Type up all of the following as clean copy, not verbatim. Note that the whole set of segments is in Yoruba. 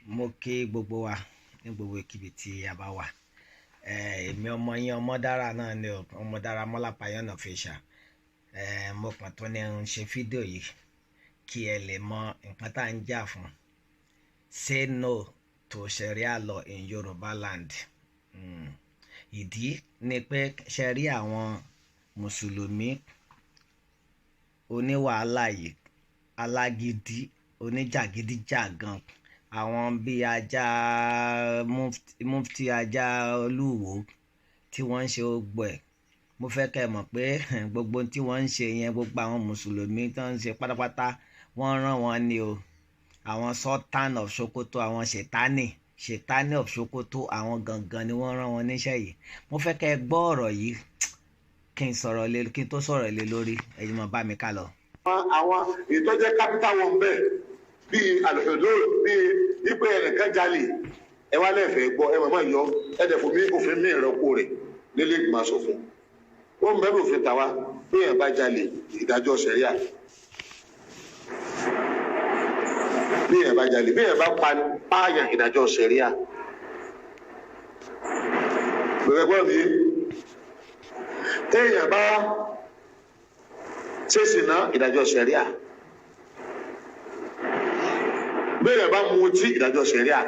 mo kí gbogbo wa ní gbogbo ikibi tí a bá wà. Èmi ọmọ yín Ọmọdára náà ni o, Ọmọdára Mọ́lápáyán Official. Mo kàn tó ní ń ṣe fídíò yìí kí ẹ lè mọ nǹkan tá à ń jà fún. Say no to Sharia law in Yoruba land. Ìdí ni pé ṣe rí àwọn mùsùlùmí oníwàhálà yìí, alágídí, oníjàgídíjàgan, àwọn bíi ajá mufti ajá olúwo tí wọ́n ń ṣe gbogbo ẹ̀. Mo fẹ́ kẹ́ ẹ mọ̀ pé gbogbo tí wọ́n ń ṣe yẹn, gbogbo àwọn mùsùlùmí tó ń ṣe pátápátá wọ́n rán wọn ni o. Àwọn Sultan of Sokoto, àwọn ṣètánì of Sokoto, àwọn gangan ni wọ́n rán wọn níṣẹ́ yìí. Mo fẹ́ kẹ́ ẹ gbọ́ ọ̀rọ̀ yìí kí n tó sọ̀rọ̀ lé lórí, ẹ̀yin mọ̀ bá mi ká lọ. Àwọn ìtọ́jẹ́ capital wọn bẹ́ẹ̀ bíi àlùfẹ́dọ́ bíi ipe ẹnìkan jalè ẹ wá lẹ́fẹ̀ẹ́ gbọ́ ẹ màmá yọ ẹ̀dẹ̀ fún mi òfin mi ìrọ́pò rẹ̀ nílé ìgbìmọ̀ asòfin. Wọ́n mẹ́rin òfin tàwa bí ẹ̀ bá jalè ìdájọ́ sẹ̀ríà. Bí ẹ̀ bá jalè bí ẹ̀ bá pààyàn ìdájọ́ sẹ̀ríà. Bẹ̀rẹ̀ gbọ́ mi téèyàn bá ṣèṣì ná ìdájọ́ sẹ̀ríà. Bẹ́ẹ̀ bá mutí ìdájọ́ sẹ̀ríà.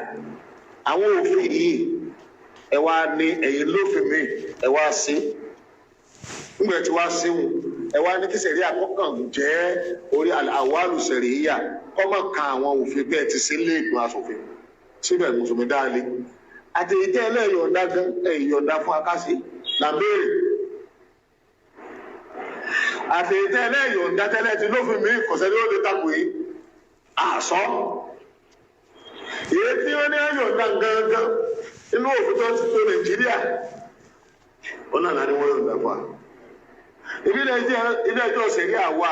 Àwọn òfin yìí ẹ wá ní ẹ̀yìn lófin mi ẹ wá sí. Nígbà tí wá síhùn ẹ wá ní kí sẹ̀ríà kọ́kàn jẹ́ orí àwálù sẹ̀ríyà kọ́mọ̀ kan àwọn òfin bẹ́ẹ̀ ti sí ilé ìgbìmọ̀ asòfin. Síbẹ̀ mùsùlùmí dáálé. Àtẹ̀yìntẹ́ ẹlẹ́yọ̀ọ̀dá gan ẹ̀yọ̀ọ̀dá fún akásí làbẹ́rẹ̀. Àtẹ̀yìntẹ́ ẹlẹ́yọ̀ọ̀dá tẹ́lẹ̀ ti lófin mi kọ̀sẹ́ ló lè takò yìí. Àsọ. Èyí tí wọ́n ní ẹ̀yọ̀ọ̀dá gangan inú òfin tó ti tó Nàìjíríà. Ó náà láti wọ́n yọ̀ọ̀dá fún wa. Ilé ẹjọ́ sẹ̀ríà wà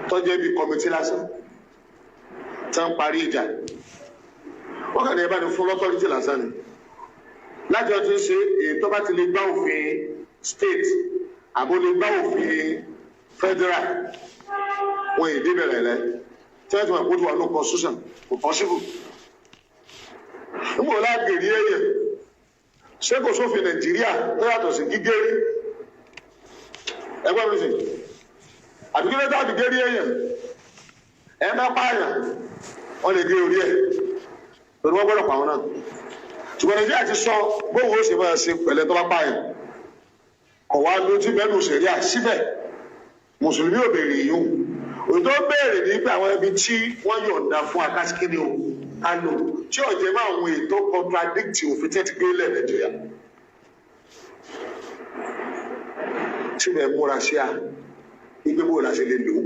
tọ́jú ẹbí kọmitì lásán. Tán parí ìjà. Wọ́n kàn ní ẹbá ní fún lọ́tọ́rìtì lásán ni. Láti ọdún ṣe èyí tó bá ti lè gbá òfin state àbò lè gbá òfin federal wọn èdè bẹ̀rẹ̀ rẹ̀ tí wọ́n ti máa kójú wa ní constitution kò possible. Nígbà wọ́n lágèrè ẹ̀yẹ ṣé kò sófin Nàìjíríà tó yàtọ̀ sí gígérí ẹgbẹ́ mi sì àbíkílẹ̀ tó àbígérí ẹ̀yẹ ẹ̀ má pààyàn wọ́n lè gé orí ẹ̀ lórí wọ́n gbọ́dọ̀ pàwọn náà. Ṣùgbọ́n Nàìjíríà ti sọ bóun ó sì máa ṣe pẹ̀lẹ́ tó bá pààyàn kọ̀ wá lójú bẹ́ẹ̀ ló ṣẹ̀ríà síbẹ̀ mùsùlùmí ò béèrè yìí òun tó béèrè ní pé àwọn ibi tí wọ́n yọ̀ǹda fún akásíkíní o ká lò tí ọ̀jẹ̀ máa àwọn ètò contradict òfin tí wọ́n ti gbé lẹ̀ Nàìjíríà. Síbẹ̀ múra sí a igbe bó la ṣe lè lò ó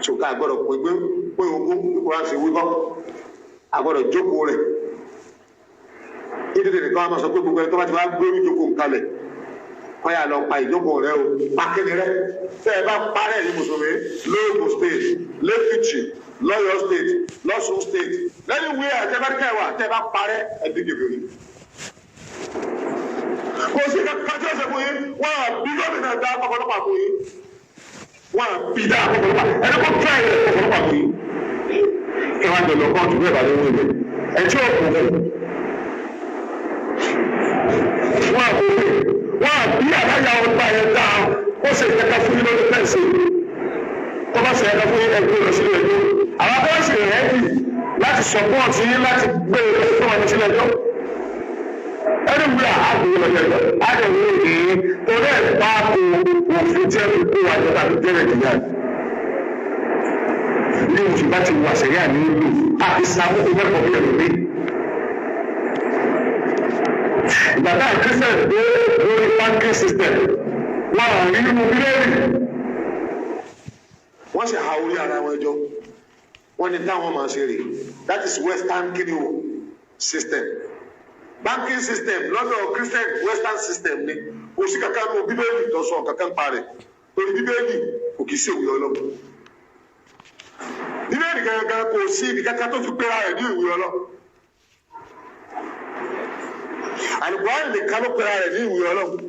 ṣùgbọ́n àgbọ̀dọ̀ pé ogún ìkúra ṣe wíwọ́ àgbọ̀dọ̀ jókòó rẹ̀ ìdílé nìkan wà máa sọ pé gbogbo ẹni tó bá ti wá gbórí ìjókòó nkalẹ̀ wọ́n yà lọ pa ìjókòó rẹ̀ o pàkínní rẹ̀ tẹ́ ẹ bá parẹ́ ní mùsùlùmí lóògùn state lẹ́kìtì lọ́yọ̀ state lọ́sùn state lẹ́yìn ìwé àtẹ́báríkà ẹ̀wà tẹ́ ẹ bá parẹ́ ẹ̀dínkìbìrì. Kò sí kájọ́ ṣe fún yín wọ́n á bí gómìnà dá ọ̀pọ̀lọpọ̀ fún yín wọ́n á bí dá ọ̀pọ̀lọpọ̀ ẹni kó tẹ́ ẹ̀ ọ̀pọ̀lọpọ̀ fún yín. Kí wọ́n á jọ lọ kóòtù bẹ́ẹ̀ bá lé wọ́n ibẹ̀ ẹ̀ tí ò kù fún wọ́n bí àdáyà ọgbà yẹn dá ó sì kẹta fún yín lórí fẹ́ǹsì tó bá sì kẹta fún yín ẹgbẹ́ lọ sílé ẹjọ́ àwọn tó sì rẹ́ẹ̀dì láti sọpọ́ọ̀tì yín láti gbé fún wọn sílé ẹjọ́ ẹni wúlò àgbègbè lọ́jọ́ ẹjọ́ àdéhùn èyí torí ẹ̀ bá kó òfin tí ẹni kó wà nípa tó jẹ́rẹ̀ jìyà ní oṣù bá ti wà sẹ́yà ní ìlú àti sàmúkú mẹ́kọ̀ọ́ bí ẹ̀rọ mi. Ìgbàdá Christian dé lórí banking system wọn à rí inú bílẹ̀rì. Wọ́n sì ha orí ara wọn jọ. Wọ́n ní táwọn máa ṣe rè. That is Western kini o system. Banking system lọ́dọ̀ Christian Western system ni. Kò sí kankan ní bíbélì tó sọ kankan pa rẹ̀. Torí bíbélì kò kì í ṣe ìwé ọlọ́run. Bíbélì gangan kò sí ibi kankan tó fi pera rẹ̀ ní ìwé ọlọ́run. Àlùkùránì nìkan ló pera rẹ̀ ní ìwé ọlọ́run.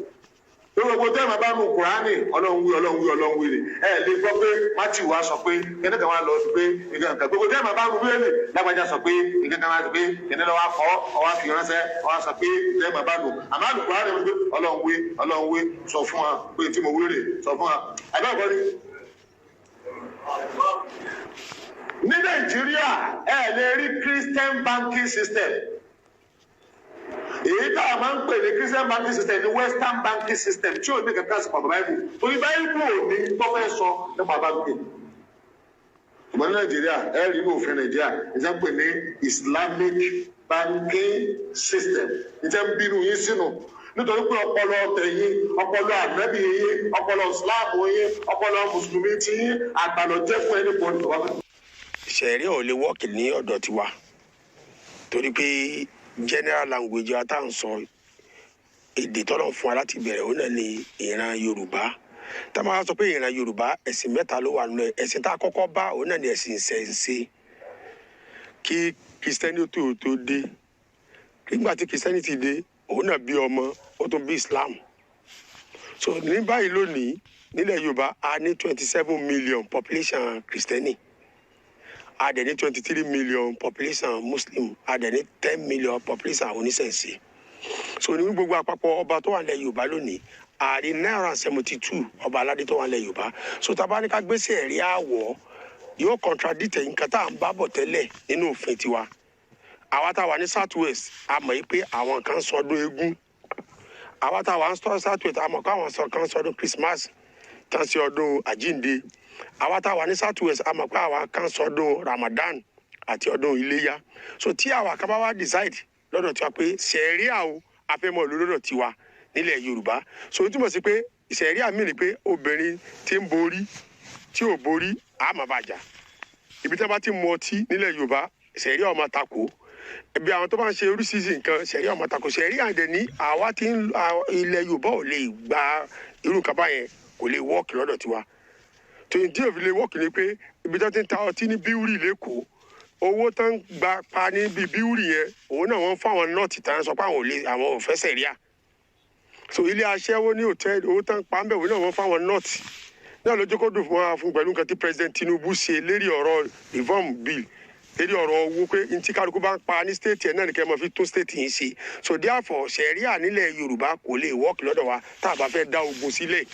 Ó gbogbo tẹ́ ẹ̀ bá nu Kùránì Ọlọ́run wí ni ẹ lè gbọ́ pé Matthew wá sọ pé kíní kan wá lọ sí pé nǹkan kan gbogbo tẹ́ ẹ̀ bá nu wíwẹ́lì lágbájá sọ pé nǹkan kan wá sọ pé kíní lọ́wọ́ akọ́ ọwọ́ fi ránṣẹ́ ọwọ́ sọ pé tẹ́ ẹ̀ bá nu àmọ́ àlùkò Kùránì wí pé Ọlọ́run wí sọ fún wa pé tí mo wí rè sọ fún wa àbẹ́ ọ̀gbọ́n ni. Ní Nàìjíríà ẹ lè rí Christian banking system èyí tá a máa ń pè ní Christian banking system ní Western banking system tí ò ní kankan sí pàtó báyìí torí báyìí ò ní tọ́fẹ́ sọ nípa báńkì ṣùgbọ́n ní Nàìjíríà ẹ rí ní òfin Nàìjíríà ìjà ń pè ní Islamic banking system ìjà ń bínú yín sínú nítorí pé ọpọlọ tẹ̀yìn ọpọlọ ànábì yín ọpọlọ Islam yín ọpọlọ mùsùlùmí tí yín àgbàlọ jẹ́ fún ẹni bọ́ọ̀lù tó wá fẹ́. Ṣẹ̀rí ò lè wọ́ọ̀kì ní ọ̀dọ̀ tiwa torí pé general language wa tá à ń sọ èdè tọ́lọ̀ fún wa láti bẹ̀rẹ̀ òun náà ni ìran Yorùbá tá a máa sọ pé ìran Yorùbá ẹ̀sìn mẹ́ta ló wà nínú ẹ̀ ẹ̀sìn tá a kọ́kọ́ bá òun náà ni ẹ̀sìn ìṣẹ̀ǹṣe kí Kristẹni tó dé nígbà tí Kristẹni ti dé òun náà bí ọmọ ó tún bí Islam so ní báyìí lónìí nílẹ̀ Yorùbá a ní 27 million population Kristẹni a dẹ̀ ní 23 million population Muslim a dẹ̀ ní 10 million population oníṣẹ̀ǹṣe so ní gbogbo àpapọ̀ ọba tó wà nílẹ̀ Yorùbá lónìí a rí 972 ọba aládé tó wà nílẹ̀ Yorùbá so tábà ní ká gbèsè ẹ̀rí àwọ̀ yóò contradict nǹkan tá à ń bá bọ̀ tẹ́lẹ̀ nínú òfin tiwa àwa tá a wà ní South West a mọ̀ pé àwọn kan sọdún eégún àwa tá a wà ní South West a mọ̀ pé àwọn kan sọdún Christmas tán sí ọdún àjíǹde àwa tá a wà ní South West a mọ̀ pé àwa kan sọdún Ramadan àti ọdún Iléyá so tí àwa kan bá wá decide lọ́dọ̀ tiwa pé sẹ̀ríà o afẹ́mọ́ olóró tiwa nílẹ̀ Yorùbá so ó túmọ̀ sí pé sẹ̀ríà mi ni pé obìnrin tí ń borí tí ò borí a máa bàjá ibi tí wọ́n bá ti mu ọtí nílẹ̀ Yorùbá sẹ̀ríà ó máa takò ẹbí àwọn tó bá ń ṣe oríṣiríṣi nǹkan sẹ̀ríà ó máa takò sẹ̀ríà dẹ̀ ní àwa tí ilẹ̀ Yorùbá ò lè gba irú nǹkan báyẹn kò lè wọ́ọ̀kì lọ́dọ̀ tiwa tòun tí òfin lè wọ́ọ̀kì ni pé ibi tó ti ń ta ọtí ní bíwúrì lẹ́kọ̀ọ́ owó tó ń gba pa níbi bíwúrì yẹn òun náà wọ́n fáwọn nọ́ọ̀tì tá à ń sọ pé àwọn ò fẹ́ sẹ̀ríà so ilé aṣẹ́wó ní hòtẹ́ẹ̀lì owó tó ń pa ń bẹ̀ òun náà wọ́n fáwọn nọ́ọ̀tì náà lójú kó dùn fún wa fún pẹ̀lú nǹkan tí President Tinubu ṣe lérí ọ̀rọ̀ reform bill lérí ọ̀rọ̀ owó pé ntí kálukú bá ń pa ní stéètì ẹ̀ náà nìkan mọ̀ fi tún stéètì yìí ṣe so therefore sẹ̀ríà nílẹ̀ Yorùbá kò lè wọ́ọ̀kì lọ́dọ̀ wa tá a bá fẹ́ dá ogun sílẹ̀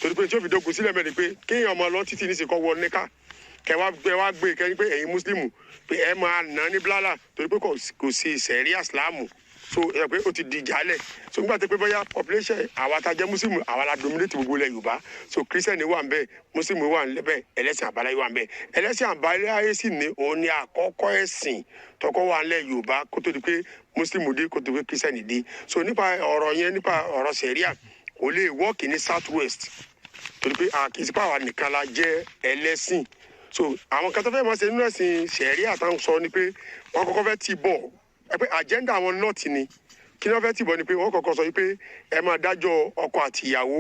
torí pé tí ó fi dógun sílẹ̀ mẹ́rin pé kéèyàn ọmọ lọ títí ní sìnkọ́ wọ níkà kẹwàá gbé kẹ́yìn pé ẹ̀yin Mùsùlùmù pé ẹ máa nà ní blálà torí pé kò sí sẹ̀ríà Ìsìlámù so ẹ pé ó ti di ìjálẹ̀ so nígbà tó pé bóyá population àwa tá a jẹ́ Mùsùlùmù àwa la dominate gbogbo ilẹ̀ Yorùbá so Christian wà ń bẹ Mùsùlùmù wà ń bẹ ẹlẹ́sìn àbáláyé wà ń bẹ ẹlẹ́sìn àbáláyé sì ní òun ní àkọ́kọ́ ẹ̀sìn tọkọ wà ń lẹ̀ Yorùbá kó tó di pé Mùsùlùmù dé kó tó di pé Christian dé so nípa ọ̀rọ̀ yẹn nípa ọ̀rọ̀ sẹ̀ríà kò lè wọ́ọ̀kì ní South West torí pé àkìsípà wà nìkan la jẹ́ ẹlẹ́sìn so àwọn kan tó fẹ́ máa ṣe nínú ẹ̀sìn sẹ̀ríà táwọn sọ ni pé wọ́n kọ́kọ́ fẹ́ tì bọ̀ ẹ pé agenda àwọn nọ́ọ̀tì ni kí ni wọ́n fẹ́ tì bọ̀ ni pé wọ́n kọ́kọ́ sọ pé ẹ máa dájọ́ ọkọ àti ìyàwó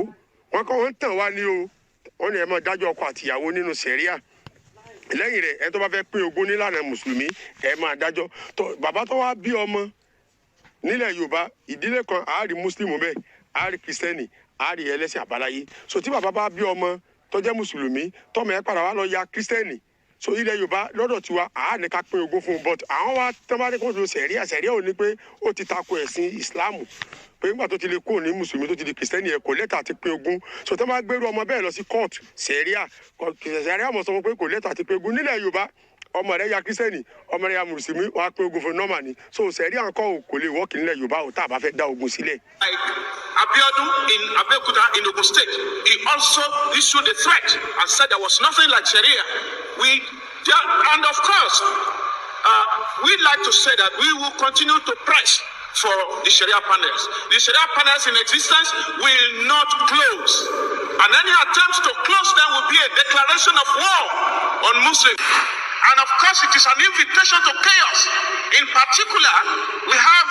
wọ́n tàn wá ní o wọ́n ní ẹ máa dájọ́ ọkọ àti ìyàwó nínú sẹ̀ríà lẹ́yìn rẹ̀ ẹ tó bá fẹ́ pín ogún nílànà mùsùlùmí ẹ máa dájọ́ tó bàbá tó wá bí ọmọ nílẹ̀ Yorùbá ìdílé kan àárí mùsùlùmí bẹ́ẹ̀ àárí kìrìsìtẹ́nì àárí ẹlẹ́sìn àbáláyé so tí bàbá bá bí ọmọ tó jẹ́ mùsùlùmí tọ́mọ ẹ padà wá lọ ya kìrìsìtẹ́nì so ilẹ̀ Yorùbá lọ́dọ̀ tiwa àá ní ká pín ogún fún un but àwọn wa tán bá ní kó lo sẹ̀ríà ò ní pé ó ti tako ẹ̀sìn Ìsìlámù pé nígbà tó ti lè kúrò ní mùsùlùmí tó ti di kìrìsìtẹ́nì ẹ̀ kò lẹ́tà àti pín ogún so tán bá gbérú ọmọ bẹ́ẹ̀ lọ sí court sẹ̀ríà mọ̀ sọ pé kò lẹ́tà àti pín ogún nílẹ̀ Yorùbá ọmọ rẹ̀ ya kìrìsìtẹ́nì ọmọ rẹ̀ ya mùsùlùmí wàá pín ogún fún nọ́mà ni so sẹ̀ríà ńkọ́ kò lè wọ́ọ̀kì nílẹ̀ Yorùbá ò tá a bá fẹ́ dá ogún sílẹ̀. Abiodun in Abeokuta in Ogun State, he also issued a threat and said there was nothing like Sharia. And of course, we'd like to say that we will continue to press for the Sharia panels. The Sharia panels in existence will not close. And any attempts to close them will be a declaration of war on Muslims. And of course, it is an invitation to chaos. In particular, we have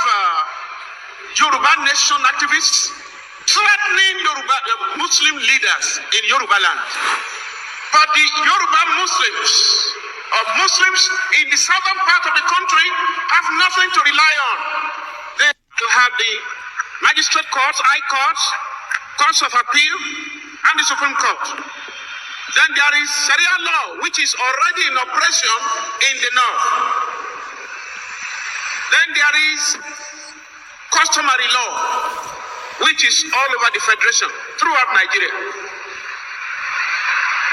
Yoruba nation activists threatening Muslim leaders in Yoruba land. But the Yoruba Muslims in the southern part of the country have nothing to rely on. They have the magistrate courts, high courts, Courts of Appeal, and the Supreme Court. Then there is Sharia law, which is already in operation in the north. Then there is customary law, which is all over the federation, throughout Nigeria.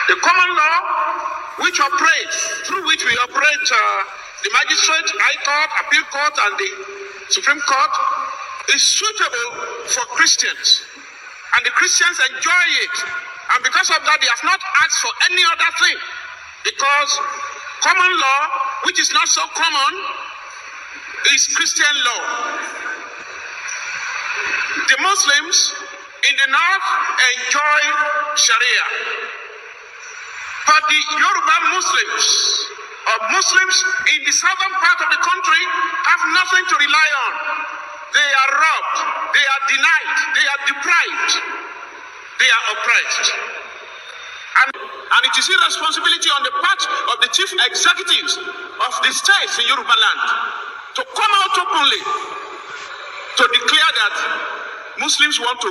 The common law, which operates, through which we operate the magistrate, high court, appeal court, and the Supreme Court, is suitable for Christians. And the Christians enjoy it. And because of that, they have not asked for any other thing. Because common law, which is not so common, is Christian law. The Muslims in the north enjoy Sharia. But the Yoruba Muslims, or Muslims in the southern part of the country, have nothing to rely on. They are robbed, they are denied, they are deprived, they are oppressed. And it is irresponsibility on the part of the chief executives of the states in Yoruba land to come out openly to declare that Muslims want to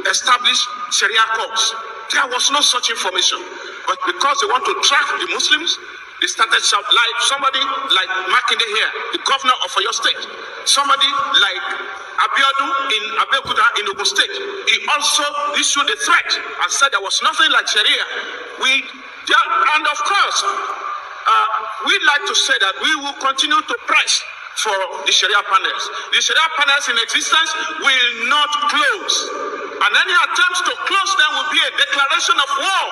establish Sharia courts. There was no such information. But because they want to track the Muslims, they started like somebody like Makinde here, the governor of Oyo State, somebody like Abiodun in Abeokuta in Ogun State. He also issued a threat and said there was nothing like Sharia. And of course, we'd like to say that we will continue to press for the Sharia panels. The Sharia panels in existence will not close. And any attempts to close them will be a declaration of war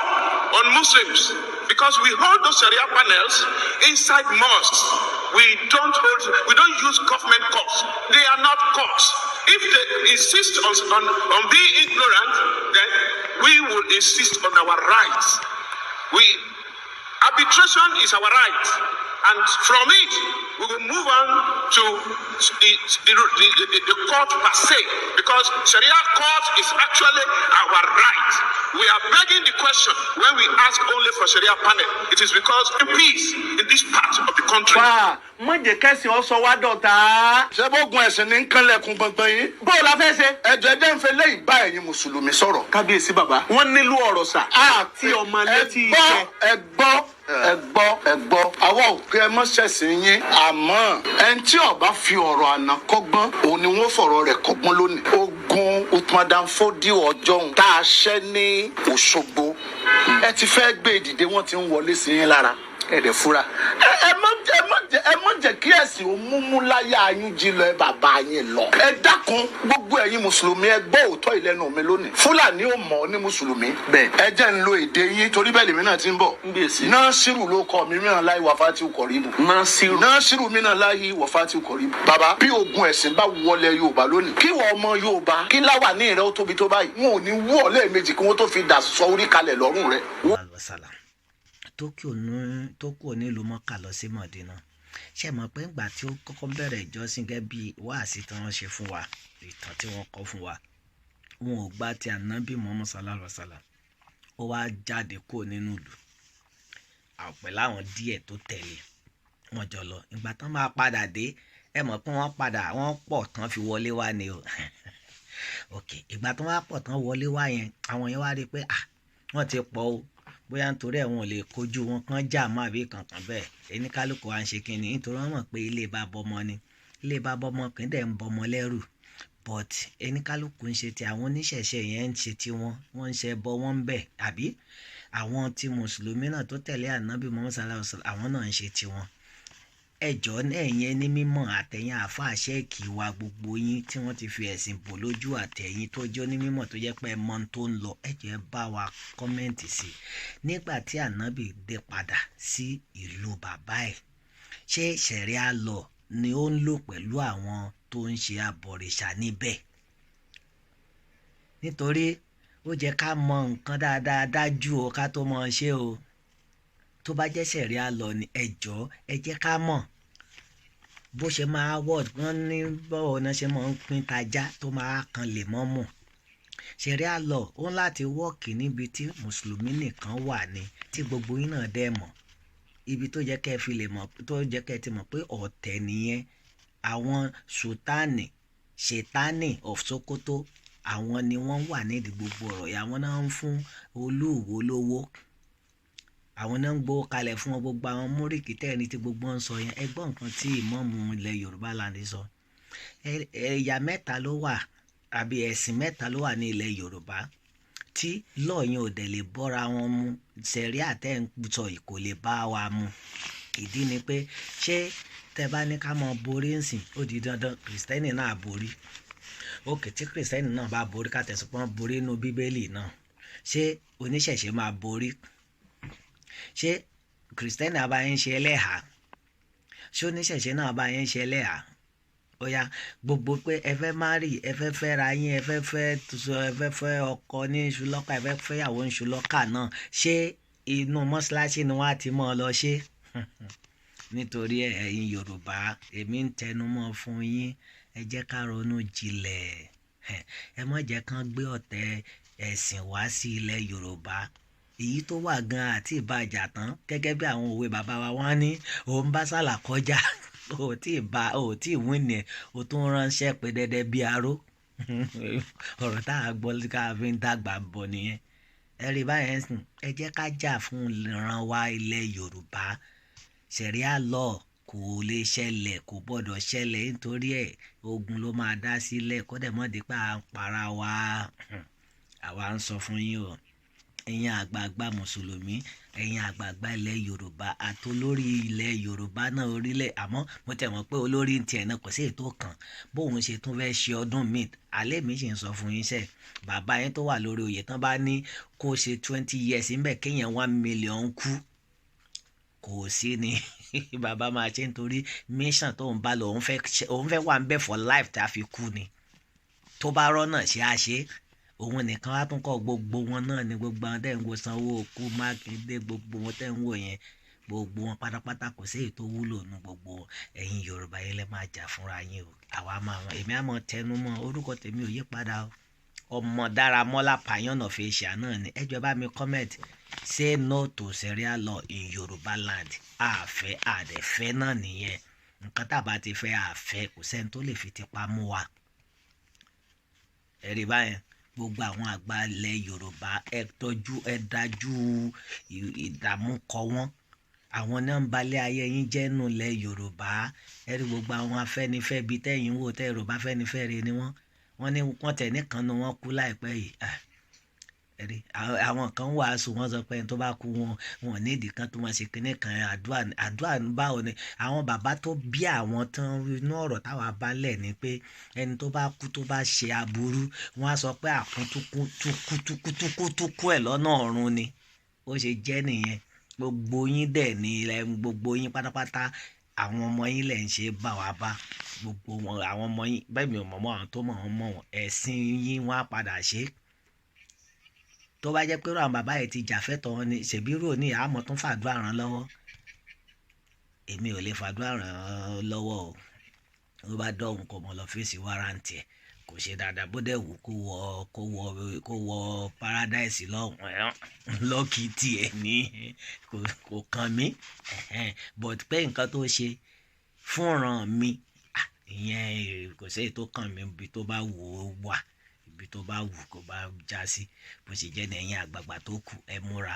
on Muslims. Because we hold those Sharia panels inside mosques. We don't use government courts. They are not courts. If they insist on being ignorant, then we will insist on our rights. Arbitration is our right. And from it, we will move on to the court per se, because Sharia court is actually our right. We are begging the question when we ask only for Sharia panel. It is because of peace in this part of the country. Mo jẹ́ kẹ́sìn ọ̀sọ̀ wá dọ̀tá. Ṣé bógun ẹ̀sìn ní kánlẹ̀kùn gbọ̀ngbọ̀n yín? Bó o la fẹ́ ṣe? Ẹ̀jọ̀ ẹ̀jẹ̀ ń fẹ́ lẹ́yìn bá ẹ̀yin Mùsùlùmí sọ̀rọ̀. Kábíyèsí bàbá. Wọ́n nílò ọ̀rọ̀ sà. Àti ọmọ létí iṣẹ́. Ẹ gbọ́. Àwa ò pé ẹ mọ́ ṣẹ̀sìn yín. Àmọ́ ẹni tí ó bá fi ọ̀rọ̀ àná kọ́gbọ́n, òun ni wọ́n fọ̀rọ̀ rẹ̀ kọ́gbọ́n lónìí. Ogun Uthman Fodio ọjọ́un tá a ṣẹ́ ní Òṣogbo. Ẹ ti fẹ́ gbé ìdìde, wọ́n ti ń wọlé sí yín lára. Ẹ̀dẹ̀ fúra. Ẹ má jẹ́ kí ẹ̀sìn ó múmú láyà yín jí lọ ẹ bàbá yín lọ. Ẹ dákun gbogbo ẹ̀yin Mùsùlùmí ẹ gbọ́ òótọ́ ìlẹ́nu mi lónìí. Fúlàní ò mọ̀ ní Mùsùlùmí. Bẹ́ẹ̀. Ẹ jẹ́ ń lo èdè yín torí bẹ́ẹ̀ lèmi náà ti ń bọ̀. Nasiru ló kọ mi mìíràn láyé Wàfátì Kọ̀ríbù. Nasiru mìíràn láyé Wàfátì Kọ̀ríbù. Bàbá bí ogun ẹ̀sìn bá wọlé Yorùbá lónìí. Kí wọ́n ọmọ Yorùbá kí láwà ní ìrẹ́ ó tóbi tó báyìí. Wọn ò ní wú ọ lẹ́ẹ̀mejì kí wọ́n tó fi dà sọ orí kalẹ̀ lọ́rùn rẹ̀. tó kù nílùú Mọ́kà lọ sí Mọ̀dínà. Ṣé mọ̀ pé ńgbà tí ó kọ́kọ́ bẹ̀rẹ̀ ìjọsìn gẹ́gẹ́ bí wáàsí tí wọ́n ṣe fún wa, ìtàn tí wọ́n kọ́ fún wa, wọn ò gbà ti Ànábì Muhammad sallallahu alaihi wasallam. Ó wá jáde kúrò nínú ìlú àpẹ láwọn díẹ̀ tó tẹ̀lé wọn jọ lọ. Ìgbà tán máa padà dé, ẹ mọ̀ pé wọ́n pọ̀ tán fi wọlé wá ni o. Ìgbà tán wá pọ̀ tán wọlé wá yẹn, àwọn yẹn wá rí pé wọ́n ti pọ̀ o, bóyá nítorí ẹ̀ wọn ò lè kojú wọn kán jà má bí kankan bẹ́ẹ̀. Ẹni kálukú wa ń ṣe kínní nítorí wọ́n mọ̀ pé ilé bá bọ́mọ ni, ilé bá bọ́mọ kì í dẹ̀ ń bọ́mọ lẹ́rù. But ẹni kálukú ń ṣe ti àwọn oníṣẹ̀ṣe yẹn ń ṣe ti wọn ń ṣe bọ́ wọn ń bẹ̀, àbí àwọn tí Mùsùlùmí náà tó tẹ̀lé Ànábì Muhammad sallallahu alaihi wasallam àwọn náà ń ṣe ti wọn. Ẹjọ́ náà yẹn ní mímọ̀ àtẹ̀yìn àáfàá ṣẹ́ẹ̀kì wa gbogbo yín tí wọ́n ti fi ẹ̀sìn bò lójú àtẹ̀yìn tó jẹ́ ní mímọ̀ tó jẹ́ pé mọ́ tó ń lọ, ẹjọ́ ẹ bá wa kọ́mẹ́ǹtì sí. Nígbà tí Ànábì dé padà sí ìlú bàbá ẹ̀, ṣé Sharia law ni ó ń lò pẹ̀lú àwọn tó ń ṣe abọ̀rìṣà níbẹ̀? Nítorí ó jẹ́ ká mọ nǹkan dáadáa dájú o ká tó mọ ṣe o. Tó bá jẹ́ Sharia law ni ẹjọ́ ẹ jẹ́ ká mọ̀ bó ṣe máa wọ́ọ̀d wọ́n ní bọ́ọ̀ náà ṣe máa ń pín tajá tó máa kan lè mọ́ mọ̀. Sharia law ó ń láti wọ́ọ̀kì níbi tí Mùsùlùmí nìkan wà ní tí gbogbo yín náà dẹ̀ mọ̀, ibi tó jẹ́ kẹ́ fi lè mọ̀, tó jẹ́ kẹ́ ti mọ̀ pé ọ̀tẹ̀ nìyẹn. Àwọn Ṣètánì of Sokoto àwọn ni wọ́n wà nídìí gbogbo ọ̀rọ̀ yìí, àwọn náà ń fún Olúwo lówó, àwọn náà ń gbówó kalẹ̀ fún wọn, gbogbo àwọn múríkì tẹ́ẹ̀ni tí gbogbo ń sọ yẹn. Ẹgbọ́n nǹkan tí ìmọ̀ọ́mù ilẹ̀ Yorùbá land sọ, ẹ̀yà mẹ́ta ló wà àbí ẹ̀sìn mẹ́ta ló wà ní ilẹ̀ Yorùbá tí lọ́ọ̀yìn ò dẹ̀ lè bọ́ra wọn mu, sẹ̀rí àtẹ̀ǹsọ yìí kò lè bá wa mu. Ìdí ni pé ṣé tẹ bá ní ká mọ borí nsìn ó di dandan kìrìsìtẹ́nì náà borí. Òkè tí kìrìsìtẹ́nì náà bá borí ká tẹ̀sán pọ́n borí inú bíbélì náà, ṣé oníṣẹ̀ṣe máa borí? Ṣé kìrìsìtẹ́nì àbáyé ń ṣe ẹlẹ́hà? Ṣé oníṣẹ̀ṣe náà àbáyé ń ṣe ẹlẹ́hà? Ó yá gbogbo pé ẹ fẹ́ márì, ẹ fẹ́ fẹ́ra yín, ẹ fẹ́ fẹ́ ọkọ ní ṣùlọ́kà, ẹ fẹ́ fẹ́yàwó ní ṣùlọ́kà náà, ṣé inú mọ́ṣáláṣí ni wọ́n á ti mọ́ ọ lọ ṣe? Nítorí ẹ̀yin Yorùbá, èmi ń tẹnumọ́ fún yín, ẹ jẹ́ ká ronú jinlẹ̀, ẹ má jẹ́ kán gbé ọ̀tẹ̀ ẹ̀sìn wá sí ilẹ̀ Yorùbá. Èyí tó wà gan àti ìbàjà tán, gẹ́gẹ́ bí àwọn òwe bàbá wa wọ́n ní òun bá sálà kọjá ò tí ì wín ni ẹ̀ o tún ránṣẹ́ pé dẹ́dẹ́ bí aró. Ọ̀rọ̀ tá a gbọ́ ká fi ń dàgbà bọ̀ nìyẹn. Ẹ rí báyẹn sìn, ẹ jẹ́ ká jà fún ìran wa ilẹ̀ Yorùbá. Ṣẹ̀ríà law kò lè ṣẹlẹ̀, kò gbọ́dọ̀ ṣẹlẹ̀, nítorí ẹ̀ ogun ló máa dá sílẹ̀, kó dẹ̀ mọ́ di pé à ń para wa. Àwa ń sọ fún yín o, ẹ̀yin àgbààgbà mùsùlùmí, ẹ̀yin àgbààgbà ilẹ̀ Yorùbá àtolórí ilẹ̀ Yorùbá náà orílẹ̀, àmọ́ mo tẹ̀ mọ́ pé olórí ń tiẹ̀ náà kò sí ètò kan bóun ṣe tún fẹ́ ṣe ọdún míì. Alẹ́ mi sì ń sọ fún yín sẹ́, bàbá yẹn tó wà lórí oyè tán bá ní kó ṣe 20 years ńbẹ̀ kéèyàn 1 million kú, kò sí ni bàbá máa ṣe, nítorí mission tó ń bá lọ òun fẹ́ wà ń bẹ̀ for life tá a fi kú ni. Tó bá rọ́nà ṣe á ṣe, òun nìkan á tún kọ́ gbogbo wọn náà ni, gbogbo àwọn tẹ́ ń wo Sanwó-Olú, Mákindé, gbogbo wọn tẹ́ ń wò yẹn, gbogbo wọn pátápátá kò sí èyí tó wúlò nu gbogbo wọn. Ẹ̀yin Yorùbá yẹn lẹ́ máa jà fúnra yín o. Èmi á mọ tẹnu mọ́, orúkọ tèmi ò yí padà o. Ọmọ Dáramọ́lá Pàyán of Asia náà ni. Ẹ jọ̀ọ́ bá mi comment, say no to Sharia law in Yorùbá land. Àfẹ́ àdẹ̀fẹ́ náà nìyẹn. Nǹkan tá a bá ti fẹ́ àfẹ́, kò sẹ́ni tó lè fi tipa mú wa. Ẹ rí báyẹn, gbogbo àwọn àgbà ilẹ̀ Yorùbá ẹ dájú ìdààmú kọ wọ́n. Àwọn náà ń balẹ̀ ayé yín jẹ́ nù ilẹ̀ Yorùbá. Ẹ rí gbogbo àwọn Afẹ́nifẹ́ bíi tẹ́yìn wò tẹ́ Yorùbá Afẹ́nifẹ́re ni wọ́n ní wọ́n tẹ̀ nìkan nu wọ́n kú láìpẹ́ yìí. Ẹ rí àwọn kan wàásù, wọ́n sọ pé ẹni tó bá kú wọn nídìí kan tó máa ṣe kinní kan àdúrà báwo ni. Àwọn bàbá tó bí àwọn tán inú ọ̀rọ̀ táwa bá lẹ̀ ni pé ẹni tó bá kú tó bá ṣe aburú, wọ́n á sọ pé àkúntúkú ẹ̀ lọ́nà ọ̀run ni. Ó ṣe jẹ́ nìyẹn. Gbogbo yín dẹ̀ ni gbogbo yín pátápátá àwọn ọmọ yín lẹ̀ ń ṣe bá wa bá gbogbo wọn. Àwọn ọmọ yín bẹ́ẹ̀ mi ò mọ̀ mọ́ àwọn tó mọ̀ wọ́n mọ̀ wọ́n, ẹ̀sìn yín wọ́n á padà ṣe. Tó bá jẹ́ pé àwọn bàbá yìí ti jà fẹ́tọ̀ wọn ni, ṣèbí rò ní àmọ́ tún fàdúrà ràn lọ́wọ́. Èmi ò lè fàdúrà ràn lọ́wọ́ o. Ó bá dọ̀hùn kò mọ̀ lọ fèsì wárántì ẹ̀, kò ṣe dáadáa. Bó dẹ̀ wù kó wọ paradise lọ́ọ̀kì tiẹ̀ ní kò kàn mí. But pé nǹkan tó ṣe fúnran mi, ìyẹn kò sí èyí tó kàn mí. Ibi tó bá wù ó wà, ibi tó bá wù kó bá já sí, bó ṣe jẹ́ ní ẹ̀yin àgbààgbà tó kù ẹ múra.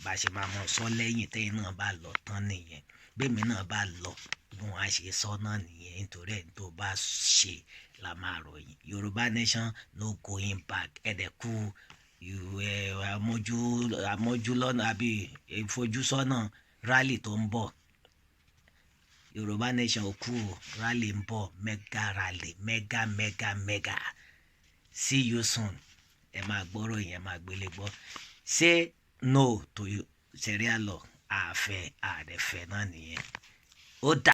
Bá ṣe máa mọ sọ lẹ́yìn tẹ́yìn náà bá lọ tán nìyẹn. Bẹ́ẹ̀mi náà bá lọ bí wọ́n á ṣe sọ náà nìyẹn, nítorí ẹni tó bá ṣe la máa ròyìn. Yorùbá nation no going back. Ẹ̀dẹ̀kú àmójúlọ́nà àbí ìfojúsọ́nà rally tó ń bọ̀. Yorùbá nation ò kú, rally ń bọ̀, mega rally, mega. See you soon. Ẹ máa gbọ́rọ̀ yẹn, máa gbélé gbọ́. Say no to Sharia law. Àfẹ́ àdẹ̀fẹ́ náà nìyẹn. Ó dà.